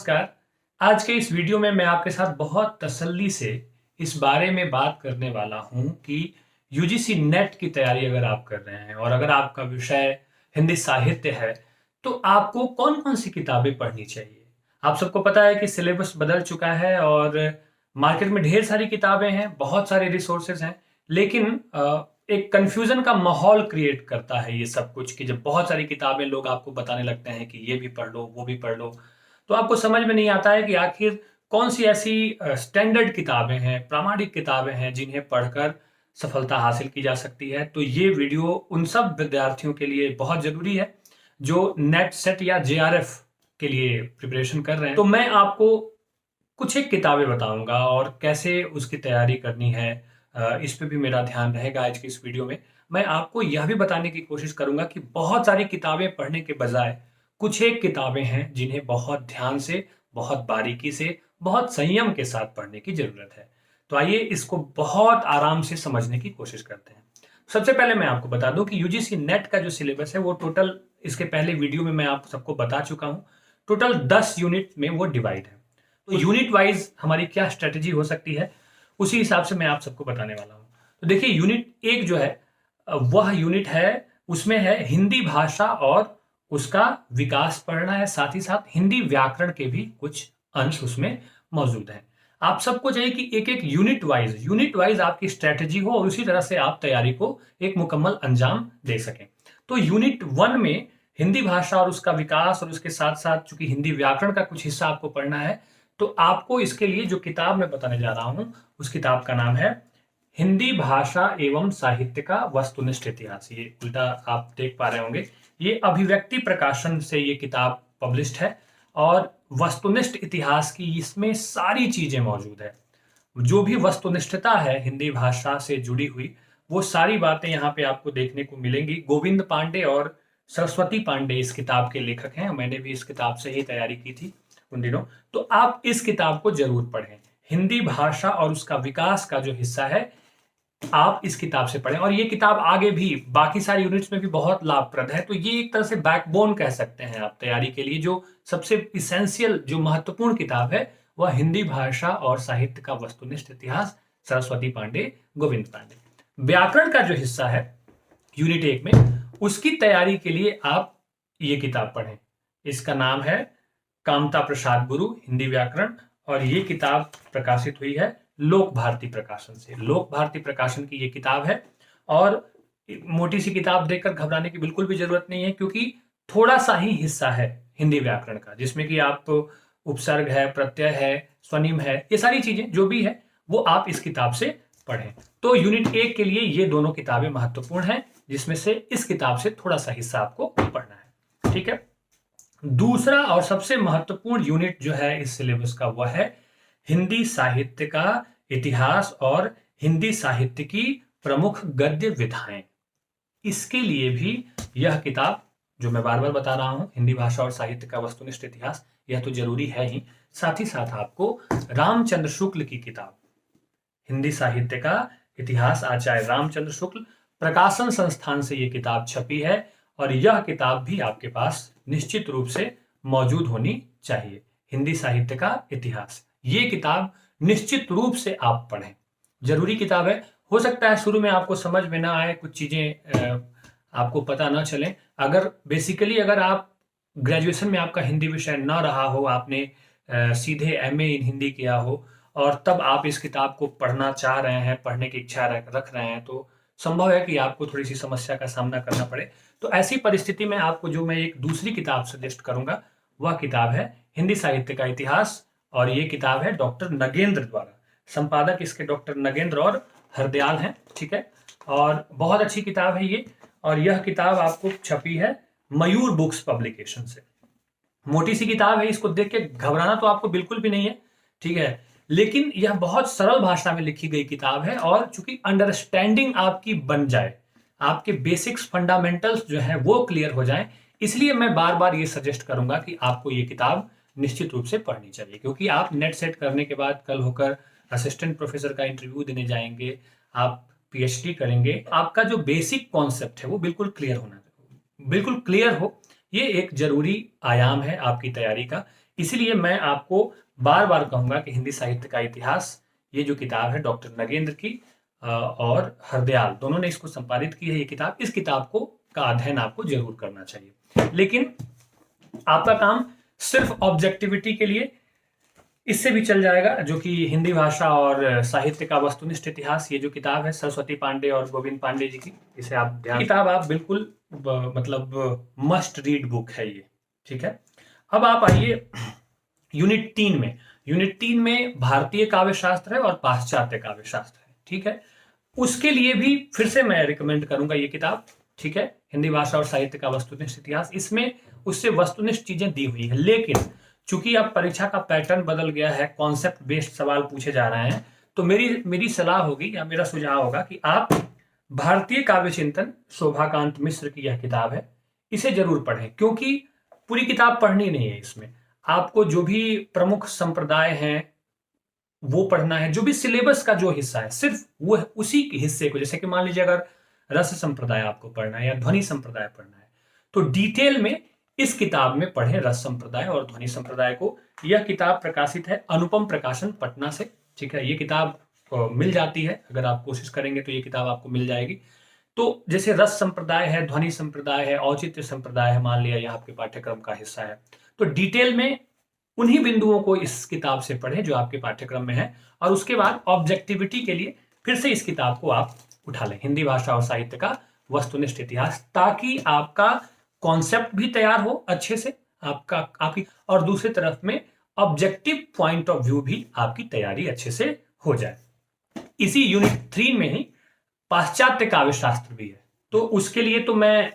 नमस्कार। आज के इस वीडियो में मैं आपके साथ बहुत तसल्ली से इस बारे में बात करने वाला हूँ कि यूजीसी नेट की तैयारी अगर आप कर रहे हैं और अगर आपका विषय हिंदी साहित्य है, तो आपको कौन-कौन सी किताबें पढ़नी चाहिए। आप सबको पता है कि सिलेबस बदल चुका है और मार्केट में ढेर सारी किताबें हैं, बहुत सारे रिसोर्सेज़ हैं, लेकिन एक कन्फ्यूज़न का माहौल क्रिएट करता है ये सब कुछ कि जब बहुत सारी किताबें लोग आपको बताने लगते हैं कि ये भी पढ़ लो, वो भी पढ़ लो, तो आपको समझ में नहीं आता है कि आखिर कौन-सी ऐसी स्टैंडर्ड किताबें हैं, प्रामाणिक किताबें हैं, जिन्हें पढ़कर सफलता हासिल की जा सकती है। तो ये वीडियो उन सब विद्यार्थियों के लिए बहुत ज़रूरी है, जो नेट, सेट या जेआरएफ के लिए प्रिपरेशन कर रहे हैं। तो मैं आपको कुछ एक किताबें बताऊँगा और कैसे उसकी तैयारी करनी है, इस पे भी मेरा ध्यान रहेगा आज की इस वीडियो में। मैं आपको यह भी बताने की कोशिश करूँगा कि बहुत सारी किताबें पढ़ने के बजाय कुछ एक किताबें हैं जिन्हें बहुत ध्यान से, बहुत बारीकी से, बहुत संयम के साथ पढ़ने की ज़रूरत है। तो आइए इसको बहुत आराम से समझने की कोशिश करते हैं। सबसे पहले मैं आपको बता दूँ कि यूजीसी नेट का जो सिलेबस है वो टोटल इसके पहले वीडियो में मैं आप सबको बता चुका हूँ। टोटल 10 यूनिट में वो डिवाइड है। तो यूनिट वाइज हमारी क्या स्ट्रेटजी हो सकती है, उसी हिसाब से मैं आप सबको बताने वाला हूँ। तो देखिए यूनिट 1 जो है वह यूनिट है, उसमें है हिंदी भाषा और उसका विकास पढ़ना है, साथ ही साथ हिंदी व्याकरण के भी कुछ अंश उसमें मौजूद हैं। आप सबको चाहिए कि एक-एक यूनिट वाइज आपकी स्ट्रेटजी हो और उसी तरह से आप तैयारी को एक मुकम्मल अंजाम दे सकें। तो यूनिट 1 में हिंदी भाषा और उसका विकास और उसके साथ-साथ चूँकि हिंदी व्याकरण का कुछ हिस्सा आपको पढ़ना है, तो आपको इसके लिए जो किताब मैं बताने जा रहा हूँ, उस किताब का नाम है हिंदी भाषा एवं साहित्य का वस्तुनिष्ठ इतिहास। ये उल्टा आप देख पा रहे होंगे। ये अभिव्यक्ति प्रकाशन से ये किताब पब्लिश्ड है और वस्तुनिष्ठ इतिहास की इसमें सारी चीज़ें मौजूद है। जो भी वस्तुनिष्ठता है हिंदी भाषा से जुड़ी हुई, वो सारी बातें यहाँ पे आपको देखने को मिलेंगी। गोविंद पांडे और सरस्वती पांडे इस किताब के लेखक हैं। मैंने भी इस किताब से ही तैयारी की थी उन दिनों। तो आप इस किताब को ज़रूर पढ़ें। हिंदी भाषा और उसका विकास का जो हिस्सा है, आप इस किताब से पढ़ें और ये किताब आगे भी बाकी सारी यूनिट्स में भी बहुत लाभप्रद है। तो ये एक तरह से बैकबोन कह सकते हैं आप तैयारी के लिए। जो सबसे इसेंशियल, जो महत्वपूर्ण किताब है, वह हिंदी भाषा और साहित्य का वस्तुनिष्ठ इतिहास, सरस्वती पांडे, गोविंद पांडे। व्याकरण का जो हिस्सा है यूनिट 1 में, उसकी तैयारी के लिए आप ये किताब पढ़ें। इसका नाम है कामता प्रसाद गुरु हिंदी व्याकरण और ये किताब प्रकाशित हुई है लोक भारती प्रकाशन से। लोक भारती प्रकाशन की ये किताब है और मोटी सी किताब देखकर घबराने की बिल्कुल भी जरूरत नहीं है, क्योंकि थोड़ा सा ही हिस्सा है हिंदी व्याकरण का, जिसमें कि आप उपसर्ग है, प्रत्यय है, स्वनिम है, ये सारी चीजें जो भी है वो आप इस किताब से पढ़ें। तो यूनिट 1 के लिए ये दोनों किताबें महत्वपूर्ण हैं, जिसमें से इस किताब से थोड़ा सा हिस्सा आपको पढ़ना है। ठीक है। दूसरा और सबसे महत्वपूर्ण यूनिट जो है इस सिलेबस का, वह है हिंदी साहित्य का इतिहास और हिंदी साहित्य की प्रमुख गद्य विधाएं। इसके लिए भी यह किताब जो मैं बार बार बता रहा हूं, हिंदी भाषा और साहित्य का वस्तुनिष्ठ इतिहास, यह तो जरूरी है ही। साथ ही साथ आपको रामचंद्र शुक्ल की किताब हिंदी साहित्य का इतिहास, आचार्य रामचंद्र शुक्ल प्रकाशन संस्थान से यह किताब छपी है और यह किताब भी आपके पास निश्चित रूप से मौजूद होनी चाहिए। हिंदी साहित्य का इतिहास, ये किताब निश्चित रूप से आप पढ़ें, जरूरी किताब है। हो सकता है शुरू में आपको समझ में ना आए, कुछ चीजें आपको पता ना चले। अगर बेसिकली अगर आप ग्रेजुएशन में आपका हिंदी विषय ना रहा हो, आपने सीधे एमए इन हिंदी किया हो और तब आप इस किताब को पढ़ना चाह रहे हैं, पढ़ने की इच्छा रख रहे हैं, तो संभव है कि आपको थोड़ी सी समस्या का सामना करना पड़े। तो ऐसी परिस्थिति में आपको जो मैं एक दूसरी किताब सजेस्ट करूंगा, वह किताब है हिंदी साहित्य का इतिहास और ये किताब है डॉक्टर नगेंद्र द्वारा। संपादक इसके डॉक्टर नगेंद्र और हरदयाल हैं। ठीक है। और बहुत अच्छी किताब है ये, और यह किताब आपको छपी है मयूर बुक्स पब्लिकेशन से। मोटी सी किताब है, इसको देख के घबराना तो आपको बिल्कुल भी नहीं है। ठीक है। लेकिन यह बहुत सरल भाषा में लिखी गई किताब है और चूंकि अंडरस्टैंडिंग आपकी बन जाए, आपके बेसिक्स फंडामेंटल्स जो है वो क्लियर हो जाएं, इसलिए मैं बार बार ये सजेस्ट करूंगा कि आपको ये किताब निश्चित रूप से पढ़नी चाहिए। क्योंकि आप नेट सेट करने के बाद कल होकर असिस्टेंट प्रोफेसर का इंटरव्यू देने जाएंगे, आप पीएचडी करेंगे, आपका जो बेसिक कॉन्सेप्ट है वो बिल्कुल क्लियर होना, बिल्कुल क्लियर हो। ये एक जरूरी आयाम है आपकी तैयारी का। इसीलिए मैं आपको बार बार कहूंगा कि हिंदी साहित्य का इतिहास, ये जो किताब है डॉक्टर नगेंद्र की और हरदयाल दोनों ने इसको संपादित की है ये किताब, इस किताब को का अध्ययन आपको जरूर करना चाहिए। लेकिन आपका काम सिर्फ ऑब्जेक्टिविटी के लिए इससे भी चल जाएगा, जो कि हिंदी भाषा और साहित्य का वस्तुनिष्ठ इतिहास, ये जो किताब है सरस्वती पांडे और गोविंद पांडे जी की, इसे आप ध्यान, किताब आप बिल्कुल मतलब मस्ट रीड बुक है ये, ठीक है। अब आप आइए यूनिट 3 में। यूनिट 3 में भारतीय काव्य शास्त्र है और पाश्चात्य काव्य शास्त्र है, ठीक है। उसके लिए भी फिर से मैं रिकमेंड करूंगा ये किताब, ठीक है, हिंदी भाषा और साहित्य का वस्तुनिष्ठ इतिहास। इसमें उससे वस्तुनिष्ठ चीजें दी हुई है, लेकिन चूंकि अब परीक्षा का पैटर्न बदल गया है, कॉन्सेप्ट बेस्ड सवाल पूछे जा रहे हैं, तो मेरी सलाह होगी या मेरा सुझाव होगा कि आप भारतीय काव्य चिंतन, शोभाकांत मिश्र की यह किताब है, इसे जरूर पढ़ें, क्योंकि पूरी किताब पढ़नी नहीं है। इसमें आपको जो भी प्रमुख संप्रदाय हैं वो पढ़ना है, जो भी सिलेबस का जो हिस्सा है सिर्फ वो उसी हिस्से को, जैसे कि मान लीजिए अगर रस संप्रदाय आपको पढ़ना है या ध्वनि संप्रदाय पढ़ना है, तो डिटेल में इस किताब में पढ़ें रस संप्रदाय और ध्वनि संप्रदाय को। यह किताब प्रकाशित है अनुपम प्रकाशन पटना से, ठीक है। ये किताब मिल जाती है, अगर आप कोशिश करेंगे तो ये किताब आपको मिल जाएगी। तो जैसे रस संप्रदाय है, ध्वनि संप्रदाय है, औचित्य संप्रदाय है, मान लिया यह आपके पाठ्यक्रम का हिस्सा है, तो डिटेल में उन्हीं बिंदुओं को इस किताब से पढ़ें जो आपके पाठ्यक्रम में है, और उसके बाद ऑब्जेक्टिविटी के लिए फिर से इस किताब को आप उठा लें, हिंदी भाषा और साहित्य का वस्तुनिष्ठ इतिहास, ताकि आपका कॉन्सेप्ट भी तैयार हो अच्छे से आपकी, और दूसरी तरफ में ऑब्जेक्टिव पॉइंट ऑफ व्यू भी आपकी तैयारी अच्छे से हो जाए। इसी यूनिट 3 में ही पाश्चात्य काव्य शास्त्र भी है, तो उसके लिए तो मैं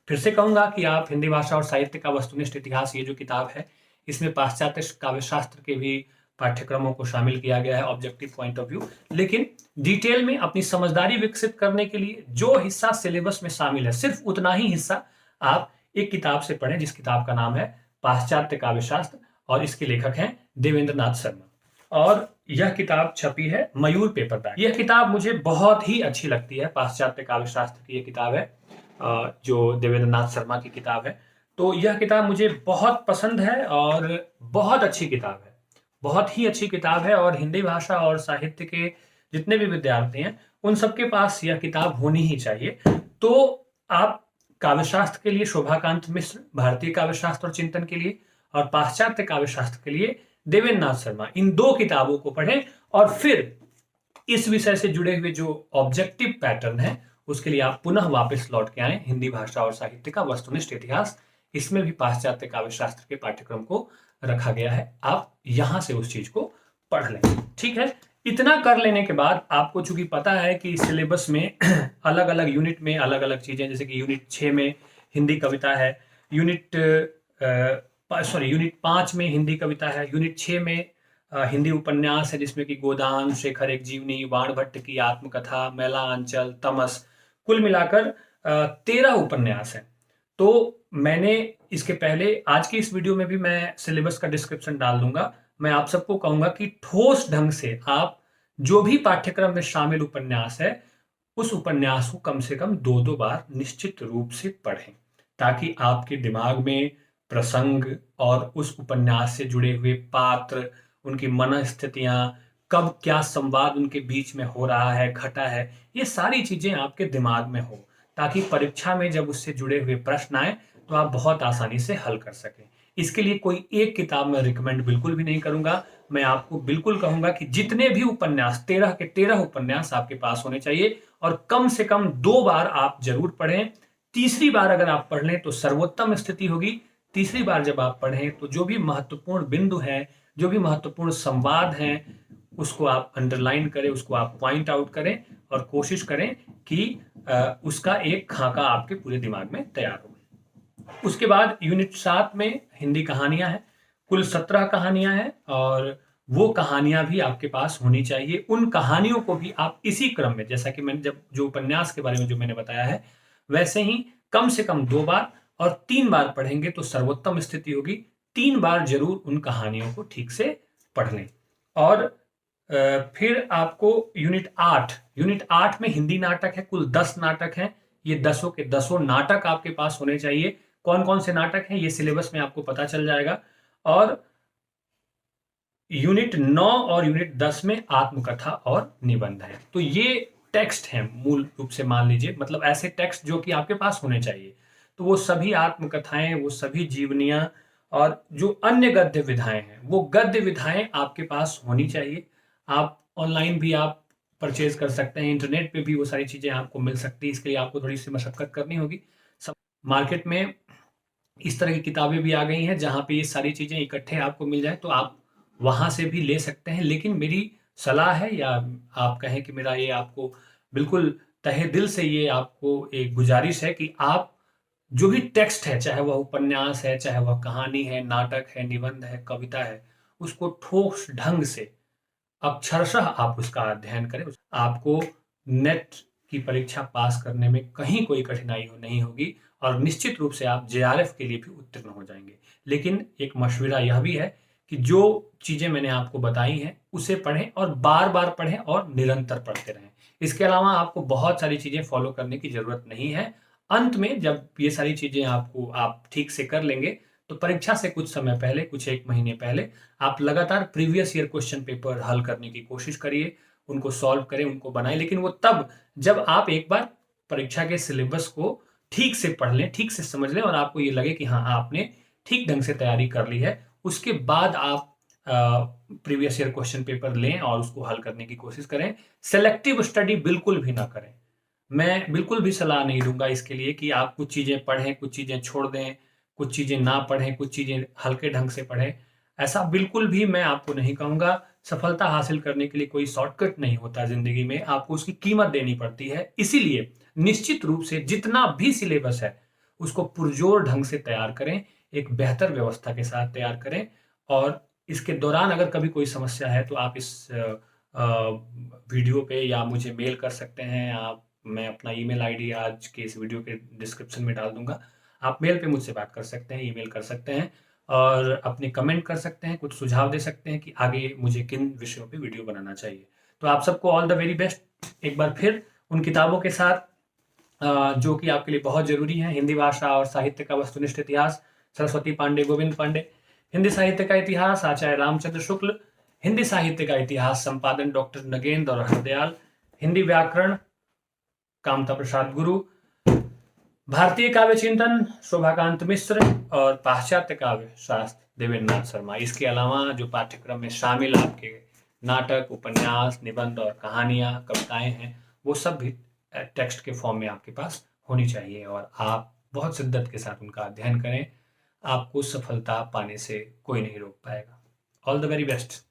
फिर से कहूंगा कि आप हिंदी भाषा और साहित्य का वस्तुनिष्ठ इतिहास, ये जो किताब है, इसमें पाश्चात्य काव्य शास्त्र के भी पाठ्यक्रमों को शामिल किया गया है, ऑब्जेक्टिव पॉइंट ऑफ व्यू। लेकिन डिटेल में अपनी समझदारी विकसित करने के लिए जो हिस्सा सिलेबस में शामिल है, सिर्फ उतना ही हिस्सा आप एक किताब से पढ़ें, जिस किताब का नाम है पाश्चात्य काव्य शास्त्र, और इसके लेखक हैं देवेंद्र नाथ शर्मा, और यह किताब छपी है मयूर पेपरबैक। यह किताब मुझे बहुत ही अच्छी लगती है, पाश्चात्य काव्य शास्त्र की यह किताब है, जो देवेंद्र नाथ शर्मा की किताब है। तो यह किताब मुझे बहुत पसंद है और बहुत अच्छी किताब है, बहुत ही अच्छी किताब है, और हिंदी भाषा और साहित्य के जितने भी विद्यार्थी हैं उन सबके पास यह किताब होनी ही चाहिए। तो आप काव्यशास्त्र के लिए शोभाकांत मिश्र, भारतीय काव्यशास्त्र और चिंतन के लिए, और पाश्चात्य काव्यशास्त्र के लिए देवेंद्र नाथ शर्मा, इन दो किताबों को पढ़ें, और फिर इस विषय से जुड़े हुए जो ऑब्जेक्टिव पैटर्न है उसके लिए आप पुनः वापस लौट के आए, हिंदी भाषा और साहित्य का वस्तुनिष्ठ इतिहास, इसमें भी पाश्चात्य काव्य शास्त्र के पाठ्यक्रम को रखा गया है, आप यहां से उस चीज को पढ़ लें, ठीक है। इतना कर लेने के बाद आपको चूंकि पता है कि सिलेबस में अलग अलग यूनिट में अलग अलग चीजें, जैसे कि यूनिट 6 में हिंदी कविता है, यूनिट 5 में हिंदी कविता है, यूनिट 6 में हिंदी उपन्यास है, जिसमें कि गोदान, शेखर एक जीवनी, बाणभट्ट की आत्मकथा, मैला अंचल, तमस, कुल मिलाकर 13 उपन्यास है। तो मैंने इसके पहले आज की इस वीडियो में भी मैं सिलेबस का डिस्क्रिप्शन डाल दूंगा। मैं आप सबको कहूंगा कि ठोस ढंग से आप जो भी पाठ्यक्रम में शामिल उपन्यास है उस उपन्यास को कम से कम 2-2 बार निश्चित रूप से पढ़ें, ताकि आपके दिमाग में प्रसंग और उस उपन्यास से जुड़े हुए पात्र, उनकी मनस्थितियां, कब क्या संवाद उनके बीच में हो रहा है, घटा है, ये सारी चीजें आपके दिमाग में हो, ताकि परीक्षा में जब उससे जुड़े हुए प्रश्न आए तो आप बहुत आसानी से हल कर सकें। इसके लिए कोई एक किताब मैं रिकमेंड बिल्कुल भी नहीं करूंगा, मैं आपको बिल्कुल कहूंगा कि जितने भी उपन्यास, 13 के 13 उपन्यास आपके पास होने चाहिए, और कम से कम 2 बार आप जरूर पढ़ें। तीसरी बार अगर आप पढ़ लें तो सर्वोत्तम स्थिति होगी। तीसरी बार जब आप पढ़ें तो जो भी महत्वपूर्ण बिंदु है, जो भी महत्वपूर्ण संवाद हैं, उसको आप अंडरलाइन करें, उसको आप पॉइंट आउट करें, और कोशिश करें कि उसका एक खाका आपके पूरे दिमाग में तैयार हो। उसके बाद यूनिट 7 में हिंदी कहानियां हैं, कुल 17 कहानियां हैं, और वो कहानियां भी आपके पास होनी चाहिए। उन कहानियों को भी आप इसी क्रम में, जैसा कि मैंने जब जो उपन्यास के बारे में जो मैंने बताया है, वैसे ही कम से कम 2 बार और 3 बार पढ़ेंगे तो सर्वोत्तम स्थिति होगी। 3 बार जरूर उन कहानियों को ठीक से पढ़ लें। और फिर आपको यूनिट 8 में हिंदी नाटक है, कुल 10 नाटक हैं। ये 10 के 10 नाटक आपके पास होने चाहिए। कौन कौन से नाटक हैं ये सिलेबस में आपको पता चल जाएगा। और यूनिट 9 और यूनिट 10 में आत्मकथा और निबंध है। तो ये टेक्स्ट हैं मूल रूप से, मान लीजिए, मतलब ऐसे टेक्स्ट जो कि आपके पास होने चाहिए। तो वो सभी आत्मकथाएं, वो सभी जीवनियां और जो अन्य गद्य विधाएं हैं, वो गद्य विधाएं आपके पास होनी चाहिए। आप ऑनलाइन भी आप परचेज कर सकते हैं, इंटरनेट पे भी वो सारी चीजें आपको मिल सकती है। इसके लिए आपको थोड़ी सी मशक्कत करनी होगी। मार्केट में इस तरह की किताबें भी आ गई हैं जहाँ पे ये सारी चीज़ें इकट्ठे आपको मिल जाए, तो आप वहाँ से भी ले सकते हैं। लेकिन मेरी सलाह है, या आप कहें कि मेरा ये आपको बिल्कुल तहे दिल से ये आपको एक गुजारिश है कि आप जो भी टेक्स्ट है, चाहे वह उपन्यास है, चाहे वह कहानी है, नाटक है, निबंध है, कविता है, उसको ठोस ढंग से अक्षरशः आप उसका अध्ययन करें। आपको नेट की परीक्षा पास करने में कहीं कोई कठिनाई नहीं होगी और निश्चित रूप से आप जेआरएफ के लिए भी उत्तीर्ण हो जाएंगे। लेकिन एक मशवरा यह भी है कि जो चीज़ें मैंने आपको बताई हैं उसे पढ़ें, और बार बार पढ़ें और निरंतर पढ़ते रहें। इसके अलावा आपको बहुत सारी चीज़ें फॉलो करने की ज़रूरत नहीं है। अंत में जब ये सारी चीज़ें आप ठीक से कर लेंगे, तो परीक्षा से कुछ समय पहले, कुछ 1 महीने पहले, आप लगातार प्रीवियस ईयर क्वेश्चन पेपर हल करने की कोशिश करिए, उनको सॉल्व करें, उनको बनाएं। लेकिन वो तब जब आप एक बार परीक्षा के सिलेबस को ठीक से पढ़ लें, ठीक से समझ लें और आपको ये लगे कि हाँ, आपने ठीक ढंग से तैयारी कर ली है। उसके बाद आप प्रीवियस ईयर क्वेश्चन पेपर लें और उसको हल करने की कोशिश करें। सेलेक्टिव स्टडी बिल्कुल भी ना करें। मैं बिल्कुल भी सलाह नहीं दूंगा इसके लिए कि आप कुछ चीज़ें पढ़ें, कुछ चीज़ें छोड़ दें, कुछ चीज़ें ना पढ़ें, कुछ चीज़ें हल्के ढंग से पढ़ें। ऐसा बिल्कुल भी मैं आपको नहीं कहूँगा। सफलता हासिल करने के लिए कोई शॉर्टकट नहीं होता ज़िंदगी में, आपको उसकी कीमत देनी पड़ती है। इसीलिए निश्चित रूप से जितना भी सिलेबस है, उसको पुरजोर ढंग से तैयार करें, एक बेहतर व्यवस्था के साथ तैयार करें। और इसके दौरान अगर कभी कोई समस्या है, तो आप इस वीडियो पे या मुझे मेल कर सकते हैं। मैं अपना ईमेल आईडी आज के इस वीडियो के डिस्क्रिप्शन में डाल दूंगा। आप मेल पे मुझसे बात कर सकते हैं, ईमेल कर सकते हैं और अपने कमेंट कर सकते हैं, कुछ सुझाव दे सकते हैं कि आगे मुझे किन विषयों पे वीडियो बनाना चाहिए। तो आप सबको ऑल द वेरी बेस्ट। एक बार फिर उन किताबों के साथ जो कि आपके लिए बहुत जरूरी है: हिंदी भाषा और साहित्य का वस्तुनिष्ठ इतिहास, सरस्वती पांडे, गोविंद पांडे; हिंदी साहित्य का इतिहास, आचार्य रामचंद्र शुक्ल; हिंदी साहित्य का इतिहास, संपादन डॉक्टर नगेंद्र और हरदयाल; हिंदी व्याकरण, कामता प्रसाद गुरु; भारतीय काव्य चिंतन, शोभाकांत मिश्र; और पाश्चात्य काव्य शास्त्र, देवेंद्र नाथ शर्मा। इसके अलावा जो पाठ्यक्रम में शामिल आपके नाटक, उपन्यास, निबंध और कहानियां, कविताएं हैं, वो सब भी टेक्स्ट के फॉर्म में आपके पास होनी चाहिए और आप बहुत शिद्दत के साथ उनका अध्ययन करें। आपको सफलता पाने से कोई नहीं रोक पाएगा। All the very best.